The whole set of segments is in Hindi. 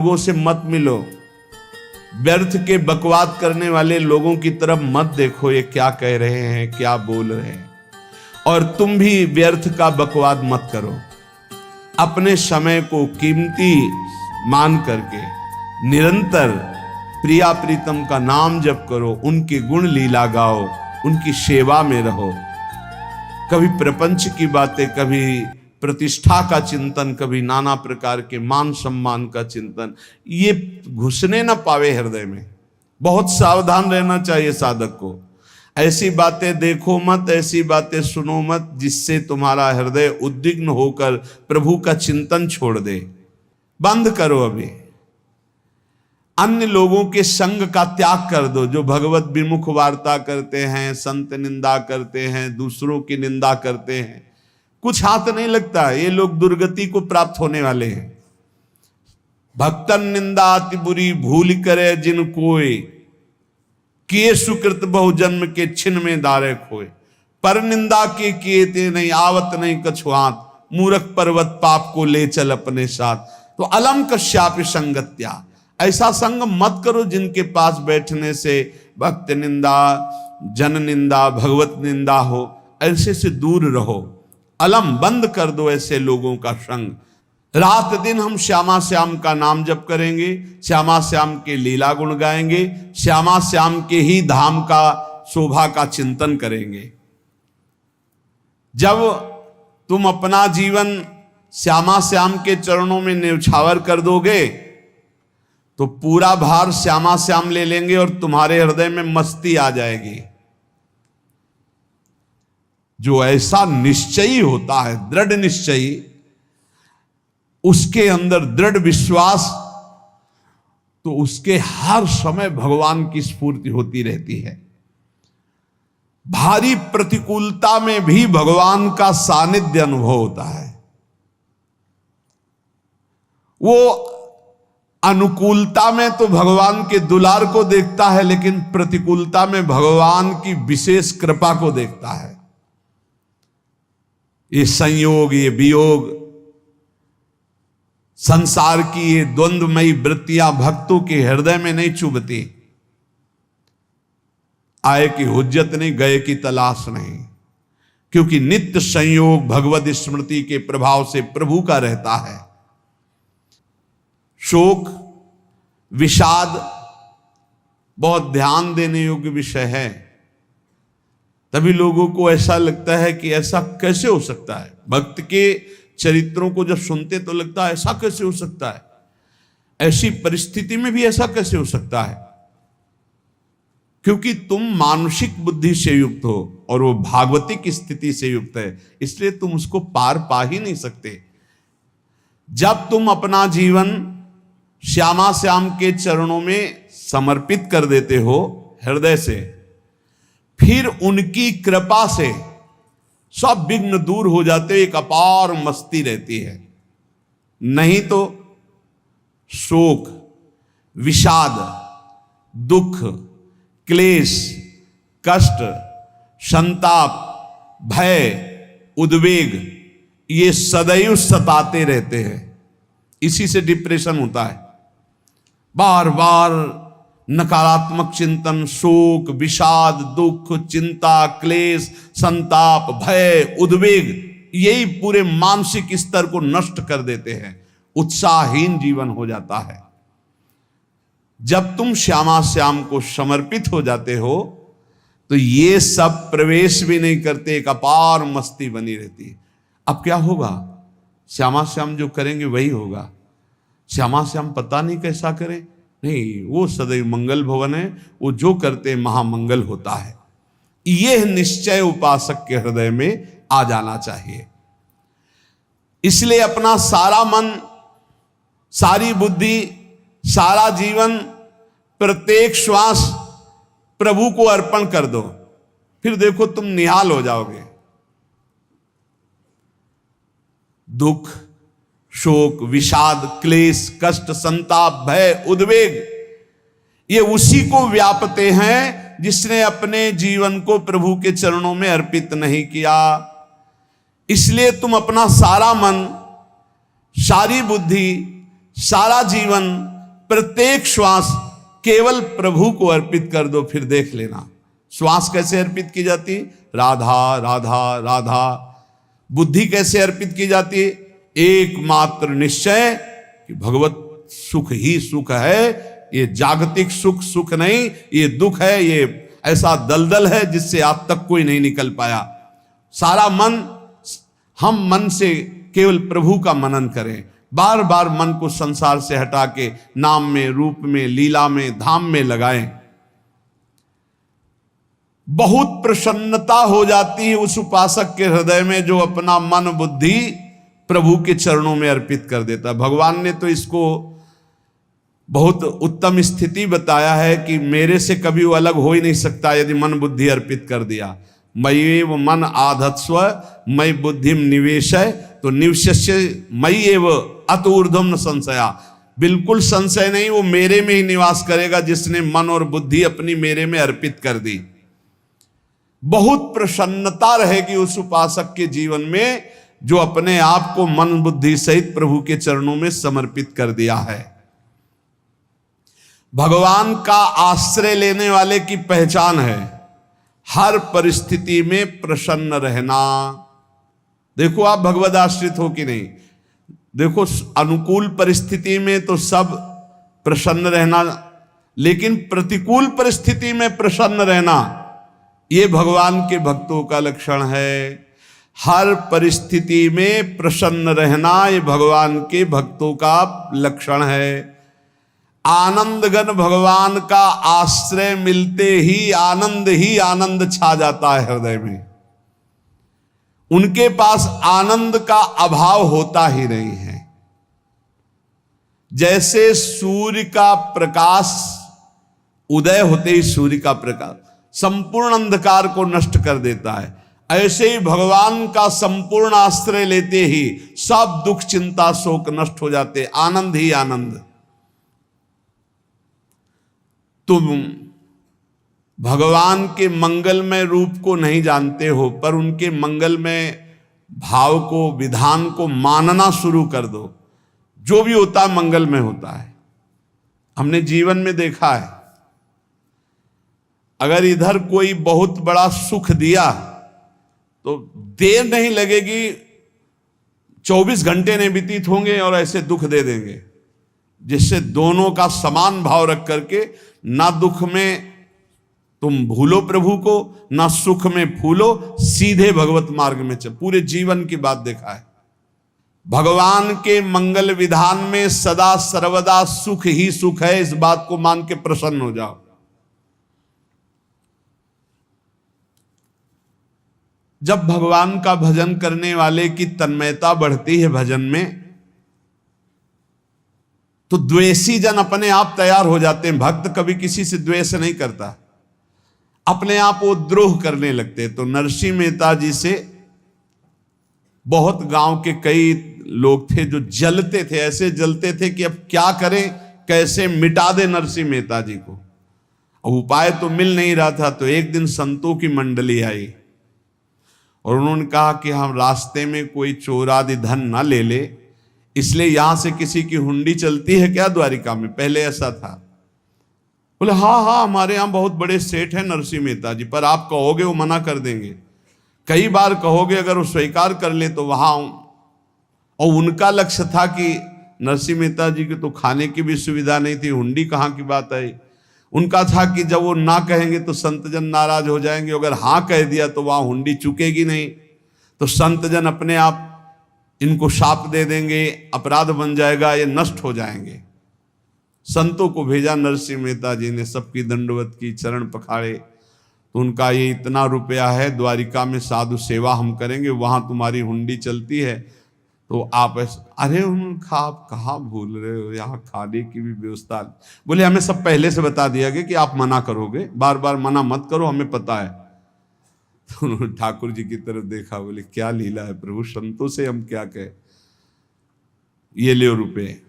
लोगों से मत मिलो, व्यर्थ के बकवाद करने वाले लोगों की तरफ मत देखो, ये क्या कह रहे हैं, क्या बोल रहे हैं। और तुम भी व्यर्थ का बकवाद मत करो। अपने समय को कीमती मान करके निरंतर प्रिया प्रीतम का नाम जप करो, उनके गुण लीला गाओ, उनकी सेवा में रहो। कभी प्रपंच की बातें, कभी प्रतिष्ठा का चिंतन, कभी नाना प्रकार के मान सम्मान का चिंतन, ये घुसने ना पावे हृदय में। बहुत सावधान रहना चाहिए साधक को। ऐसी बातें देखो मत, ऐसी बातें सुनो मत जिससे तुम्हारा हृदय उद्विग्न होकर प्रभु का चिंतन छोड़ दे। बंद करो। अभी अन्य लोगों के संग का त्याग कर दो, जो भगवत विमुख वार्ता करते हैं, संत निंदा करते हैं, दूसरों की निंदा करते हैं। कुछ हाथ नहीं लगता, ये लोग दुर्गति को प्राप्त होने वाले हैं। भक्तन निंदा अति बुरी भूल करे जिन कोय, किए सुकृत बहु जन्म के छिन में दारे खोए। पर निंदा के किए ते नहीं, आवत नहीं कछु हाथ, मूर्ख पर्वत पाप को ले चल अपने साथ। तो अलम कश्यापि संगत्या, ऐसा संग मत करो जिनके पास बैठने से भक्त निंदा, जन निंदा, भगवत निंदा हो। ऐसे से दूर रहो। अलम बंद कर दो ऐसे लोगों का संग। रात दिन हम श्यामा श्याम का नाम जप करेंगे, श्यामा श्याम के लीला गुण गाएंगे, श्यामा श्याम के ही धाम का शोभा का चिंतन करेंगे। जब तुम अपना जीवन श्यामा श्याम के चरणों में न्यौछावर कर दोगे तो पूरा भार श्यामा श्याम ले लेंगे और तुम्हारे हृदय में मस्ती आ जाएगी। जो ऐसा निश्चयी होता है, दृढ़ निश्चयी, उसके अंदर दृढ़ विश्वास, तो उसके हर समय भगवान की स्फूर्ति होती रहती है। भारी प्रतिकूलता में भी भगवान का सानिध्य अनुभव होता है। वो अनुकूलता में तो भगवान के दुलार को देखता है, लेकिन प्रतिकूलता में भगवान की विशेष कृपा को देखता है। ये संयोग, ये वियोग, संसार की ये द्वंद्वमयी वृत्तियां भक्तों के हृदय में नहीं चुभती। आए की हुज्जत नहीं, गए की तलाश नहीं, क्योंकि नित्य संयोग भगवत स्मृति के प्रभाव से प्रभु का रहता है। शोक, विषाद बहुत ध्यान देने योग्य विषय है। तभी लोगों को ऐसा लगता है कि ऐसा कैसे हो सकता है। भक्त के चरित्रों को जब सुनते तो लगता है ऐसा कैसे हो सकता है, ऐसी परिस्थिति में भी ऐसा कैसे हो सकता है। क्योंकि तुम मानसिक बुद्धि से युक्त हो और वो भागवतिक स्थिति से युक्त है, इसलिए तुम उसको पार पा ही नहीं सकते। जब तुम अपना जीवन श्यामा श्याम के चरणों में समर्पित कर देते हो हृदय से, फिर उनकी कृपा से सब विघ्न दूर हो जाते, एक अपार मस्ती रहती है। नहीं तो शोक, विषाद, दुख, क्लेश, कष्ट, संताप, भय, उद्वेग, ये सदैव सताते रहते हैं। इसी से डिप्रेशन होता है। बार बार नकारात्मक चिंतन, शोक, विषाद, दुख, चिंता, क्लेश, संताप, भय, उद्वेग, यही पूरे मानसिक स्तर को नष्ट कर देते हैं। उत्साहहीन जीवन हो जाता है। जब तुम श्यामा श्याम को समर्पित हो जाते हो तो ये सब प्रवेश भी नहीं करते, एक अपार मस्ती बनी रहती है। अब क्या होगा? श्यामा श्याम जो करेंगे वही होगा। श्यामा श्याम पता नहीं कैसा करें, नहीं, वो सदैव मंगल भवन है, वो जो करते महामंगल होता है। यह निश्चय उपासक के हृदय में आ जाना चाहिए। इसलिए अपना सारा मन, सारी बुद्धि, सारा जीवन, प्रत्येक श्वास प्रभु को अर्पण कर दो, फिर देखो तुम निहाल हो जाओगे। दुख, शोक, विषाद, क्लेश, कष्ट, संताप, भय, उद्वेग, ये उसी को व्यापते हैं जिसने अपने जीवन को प्रभु के चरणों में अर्पित नहीं किया। इसलिए तुम अपना सारा मन, सारी बुद्धि, सारा जीवन प्रत्येक श्वास केवल प्रभु को अर्पित कर दो, फिर देख लेना श्वास कैसे अर्पित की जाती, राधा राधा राधा। बुद्धि कैसे अर्पित की जाती, एकमात्र निश्चय कि भगवत सुख ही सुख है, ये जागतिक सुख सुख नहीं, ये दुख है, ये ऐसा दलदल है जिससे आज तक कोई नहीं निकल पाया। सारा मन, हम मन से केवल प्रभु का मनन करें, बार बार मन को संसार से हटा के नाम में, रूप में, लीला में, धाम में लगाएं। बहुत प्रसन्नता हो जाती है उस उपासक के हृदय में जो अपना मन बुद्धि प्रभु के चरणों में अर्पित कर देता। भगवान ने तो इसको बहुत उत्तम स्थिति बताया है कि मेरे से कभी वो अलग हो ही नहीं सकता यदि मन बुद्धि अर्पित कर दिया। मयि एव मन आधत्स्व मयि बुद्धिम निवेशय, तो निवश्य मयि एव अत ऊर्ध्वम न संशया, बिल्कुल संशय नहीं, वो मेरे में ही निवास करेगा जिसने मन और बुद्धि अपनी मेरे में अर्पित कर दी। बहुत प्रसन्नता रहेगी उस उपासक के जीवन में जो अपने आप को मन बुद्धि सहित प्रभु के चरणों में समर्पित कर दिया है। भगवान का आश्रय लेने वाले की पहचान है हर परिस्थिति में प्रसन्न रहना। देखो आप भगवद आश्रित हो कि नहीं, देखो अनुकूल परिस्थिति में तो सब प्रसन्न रहना, लेकिन प्रतिकूल परिस्थिति में प्रसन्न रहना ये भगवान के भक्तों का लक्षण है। हर परिस्थिति में प्रसन्न रहना ये भगवान के भक्तों का लक्षण है। आनंदगन भगवान का आश्रय मिलते ही आनंद छा जाता है हृदय में। उनके पास आनंद का अभाव होता ही नहीं है। जैसे सूर्य का प्रकाश उदय होते ही सूर्य का प्रकाश संपूर्ण अंधकार को नष्ट कर देता है, ऐसे ही भगवान का संपूर्ण आश्रय लेते ही सब दुख चिंता शोक नष्ट हो जाते, आनंद ही आनंद। तुम भगवान के मंगलमय रूप को नहीं जानते हो, पर उनके मंगलमय भाव को, विधान को मानना शुरू कर दो। जो भी होता है मंगलमय होता है। हमने जीवन में देखा है, अगर इधर कोई बहुत बड़ा सुख दिया तो देर नहीं लगेगी, 24 घंटे नहीं व्यतीत होंगे और ऐसे दुख दे देंगे, जिससे दोनों का समान भाव रख करके ना दुख में तुम भूलो प्रभु को, ना सुख में फूलो, सीधे भगवत मार्ग में चल। पूरे जीवन की बात देखा है। भगवान के मंगल विधान में सदा सर्वदा सुख ही सुख है, इस बात को मान के प्रसन्न हो जाओ। जब भगवान का भजन करने वाले की तन्मयता बढ़ती है भजन में, तो द्वेषी जन अपने आप तैयार हो जाते हैं। भक्त कभी किसी से द्वेष नहीं करता, अपने आप वो द्रोह करने लगते। तो नरसिंह मेहता जी से बहुत गांव के कई लोग थे जो जलते थे, ऐसे जलते थे कि अब क्या करें, कैसे मिटा दे नरसिंह मेहता जी को। अब उपाय तो मिल नहीं रहा था। तो एक दिन संतों की मंडली आई और उन्होंने कहा कि हम रास्ते में कोई चोर आदि धन ना ले ले, इसलिए यहां से किसी की हुंडी चलती है क्या द्वारिका में? पहले ऐसा था। बोले हाँ हमारे यहां बहुत बड़े सेठ हैं नरसिंह मेहता जी, पर आप कहोगे वो मना कर देंगे। कई बार कहोगे, अगर वो स्वीकार कर ले तो वहां। और उनका लक्ष्य था कि नरसिंह मेहता जी की तो खाने की भी सुविधा नहीं थी, हुंडी कहाँ की बात आई। उनका था कि जब वो ना कहेंगे तो संतजन नाराज हो जाएंगे, अगर हाँ कह दिया तो वहां हुंडी चुकेगी नहीं, तो संतजन अपने आप इनको शाप दे देंगे, अपराध बन जाएगा, ये नष्ट हो जाएंगे। संतों को भेजा नरसिंह मेहता जी ने, सबकी दंडवत की, चरण पखाड़े। तो उनका ये इतना रुपया है, द्वारिका में साधु सेवा हम करेंगे, वहां तुम्हारी हुंडी चलती है, तो आप अरे उनका आप कहाँ भूल रहे हो, यहाँ खाने की भी व्यवस्था। बोले हमें सब पहले से बता दिया गया कि आप मना करोगे, बार बार मना मत करो, हमें पता है। तो उन्होंने ठाकुर जी की तरफ देखा, बोले क्या लीला है प्रभु, संतों से हम क्या कहें, ये ले रुपए।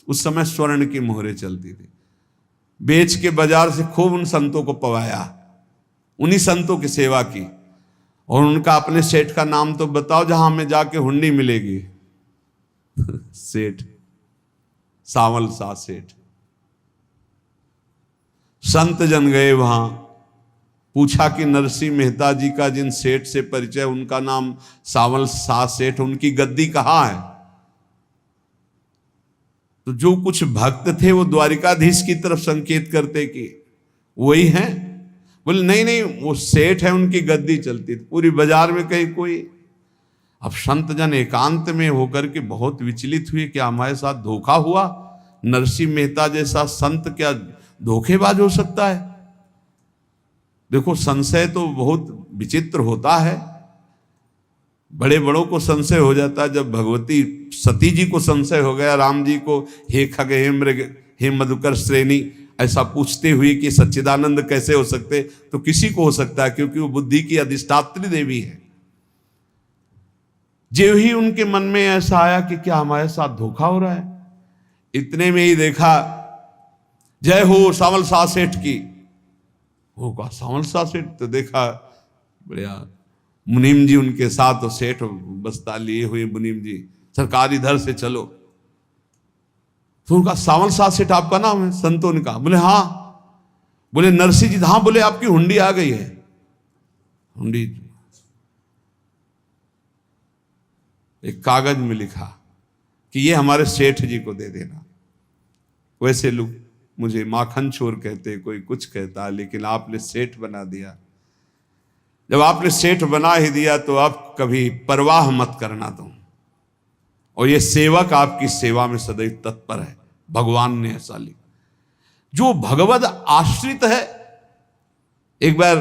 उस समय स्वर्ण की मोहरें चलती थी, बेच के बाजार से खूब उन संतों को पवाया, उन्हीं संतों की सेवा की। और उनका अपने सेठ का नाम तो बताओ जहां हमें जाके हुंडी मिलेगी। सेठ सांवल सा सेठ। संत जन गए वहां, पूछा कि नरसिंह मेहता जी का जिन सेठ से परिचय, उनका नाम सांवल सा सेठ, उनकी गद्दी कहाँ है? तो जो कुछ भक्त थे वो द्वारिकाधीश की तरफ संकेत करते कि वही हैं। बोले नहीं नहीं, वो सेठ है, उनकी गद्दी चलती। पूरी बाजार में कहीं कोई। अब संत जन एकांत में होकर के बहुत विचलित हुए, क्या हमारे साथ धोखा हुआ? नरसिंह मेहता जैसा संत क्या धोखेबाज हो सकता है? देखो, संशय तो बहुत विचित्र होता है। बड़े बड़ों को संशय हो जाता है। जब भगवती सती जी को संशय हो गया, राम जी को, हे खग हे मृग हे मधुकर श्रेणी, ऐसा पूछते हुए कि सच्चिदानंद कैसे हो सकते, तो किसी को हो सकता है, क्योंकि वो बुद्धि की अधिष्ठात्री देवी है। जो ही उनके मन में ऐसा आया कि क्या हमारे साथ धोखा हो रहा है, इतने में ही देखा जय हो सांवल सा सेठ की। वो कहा सांवल सा सेठ? तो देखा बढ़िया मुनीम जी उनके साथ, तो सेठ बस्ता लिए हुए मुनीम जी, सरकार इधर से चलो। तो उनका सांवल सा सेठ आपका नाम है? संतों ने कहा। बोले हाँ। बोले नरसिंह जी? हाँ। बोले आपकी हुंडी आ गई है। हुंडी एक कागज में लिखा कि ये हमारे सेठ जी को दे देना। वैसे लोग मुझे माखन चोर कहते, कोई कुछ कहता, लेकिन आपने सेठ बना दिया। जब आपने सेठ बना ही दिया तो आप कभी परवाह मत करना तुम। और ये सेवक आपकी सेवा में सदैव तत्पर है। भगवान ने ऐसा लिखा। जो भगवद आश्रित है, एक बार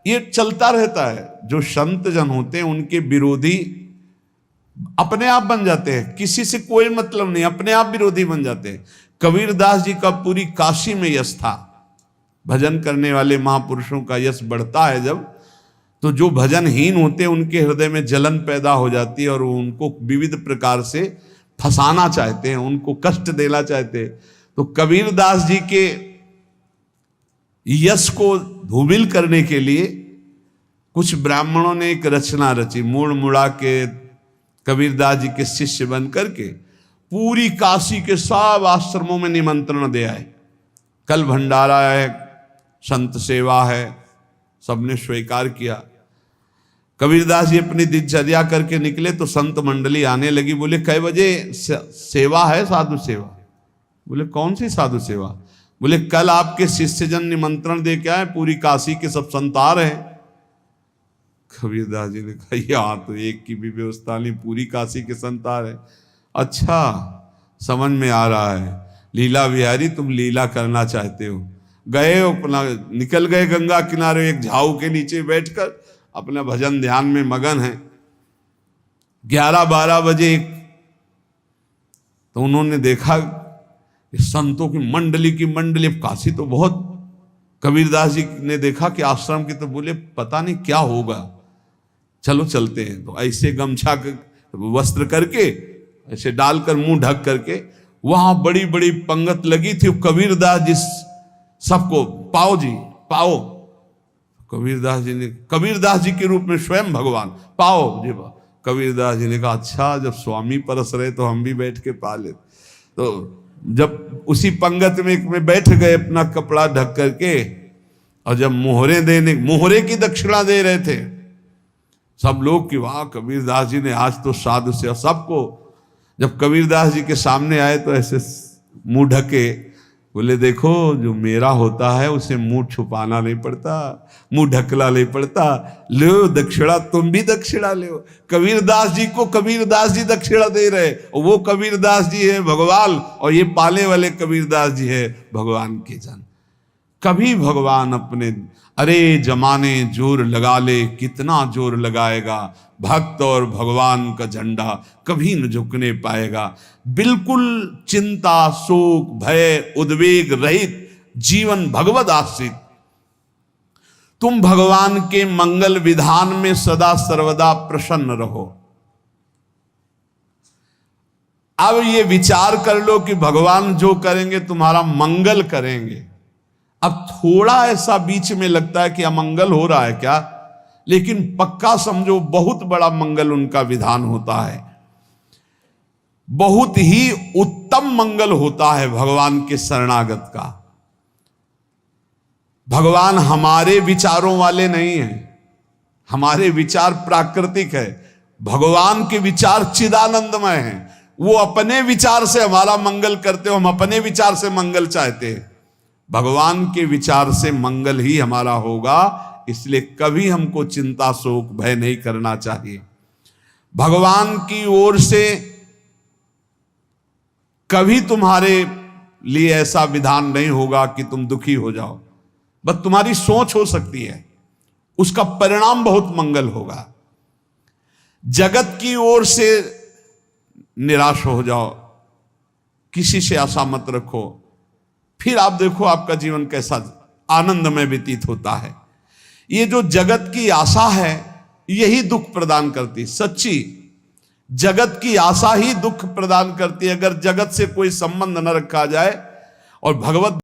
ये चलता रहता है, जो संत जन होते हैं उनके विरोधी अपने आप बन जाते हैं। किसी से कोई मतलब नहीं, अपने आप विरोधी बन जाते हैं। कबीरदास जी का पूरी काशी में यश था। भजन करने वाले महापुरुषों का यश बढ़ता है जब, तो जो भजनहीन होते हैं उनके हृदय में जलन पैदा हो जाती है और वो उनको विविध प्रकार से फंसाना चाहते हैं, उनको कष्ट देना चाहते हैं। तो कबीरदास जी के यश को धूमिल करने के लिए कुछ ब्राह्मणों ने एक रचना रची। मुड़ मुड़ा के कबीरदास जी के शिष्य बन करके पूरी काशी के सब आश्रमों में निमंत्रण दे आए। कल भंडारा है, संत सेवा है, सबने स्वीकार किया। कबीरदास जी अपनी दिनचर्या करके निकले तो संत मंडली आने लगी। बोले कै बजे सेवा है? साधु सेवा। बोले कौन सी साधु सेवा? बोले कल आपके शिष्यजन निमंत्रण दे के आए, पूरी काशी के सब संत आ रहे हैं। कबीरदास जी ने कहा यहाँ तो एक की भी व्यवस्था नहीं, पूरी काशी के संत आ रहे। अच्छा, समझ में आ रहा है, लीला बिहारी तुम लीला करना चाहते हो। गए अपना, निकल गए गंगा किनारे, एक झाऊ के नीचे बैठकर अपना भजन ध्यान में मगन है। 11-12 बजे तो उन्होंने देखा संतों की मंडली, काशी तो बहुत। कबीरदास जी ने देखा कि आश्रम की, तो बोले पता नहीं क्या होगा, चलो चलते हैं। तो ऐसे गमछा वस्त्र करके ऐसे डालकर मुंह ढक करके, वहां बड़ी बड़ी पंगत लगी थी। कबीरदास जी सबको पाओ जी पाओ। कबीरदास जी के रूप में स्वयं भगवान पाओ जी। कबीरदास जी ने कहा अच्छा, जब स्वामी परस रहे तो हम भी बैठ के पा ले। तो जब उसी पंगत में बैठ गए अपना कपड़ा ढक करके, और जब मोहरे की दक्षिणा दे रहे थे सब लोग कि वाह कबीरदास जी ने आज तो साधु से। सबको जब कबीरदास जी के सामने आए तो ऐसे मुंह ढके, बोले देखो जो मेरा होता है उसे मुंह छुपाना नहीं पड़ता, मुंह ढकला नहीं पड़ता। लो दक्षिणा, तुम भी दक्षिणा लो। कबीरदास जी को कबीरदास जी दक्षिणा दे रहे, और वो कबीरदास जी है भगवान, और ये पाले वाले कबीरदास जी है भगवान के जन। कभी भगवान अपने, अरे जमाने जोर लगा ले, कितना जोर लगाएगा, भक्त और भगवान का झंडा कभी न झुकने पाएगा। बिल्कुल चिंता, शोक, भय, उद्वेग रहित जीवन भगवद आश्रित। तुम भगवान के मंगल विधान में सदा सर्वदा प्रसन्न रहो। अब ये विचार कर लो कि भगवान जो करेंगे तुम्हारा मंगल करेंगे। अब थोड़ा ऐसा बीच में लगता है कि अमंगल हो रहा है क्या, लेकिन पक्का समझो बहुत बड़ा मंगल उनका विधान होता है। बहुत ही उत्तम मंगल होता है भगवान के शरणागत का। भगवान हमारे विचारों वाले नहीं हैं, हमारे विचार प्राकृतिक है, भगवान के विचार चिदानंदमय हैं। वो अपने विचार से हमारा मंगल करते हो, हम अपने विचार से मंगल चाहते हैं। भगवान के विचार से मंगल ही हमारा होगा, इसलिए कभी हमको चिंता शोक भय नहीं करना चाहिए। भगवान की ओर से कभी तुम्हारे लिए ऐसा विधान नहीं होगा कि तुम दुखी हो जाओ, बस तुम्हारी सोच हो सकती है, उसका परिणाम बहुत मंगल होगा। जगत की ओर से निराश हो जाओ, किसी से आशा मत रखो, फिर आप देखो आपका जीवन कैसा आनंद में व्यतीत होता है। ये जो जगत की आशा है यही दुख प्रदान करती, सच्ची जगत की आशा ही दुख प्रदान करती है। अगर जगत से कोई संबंध न रखा जाए और भगवत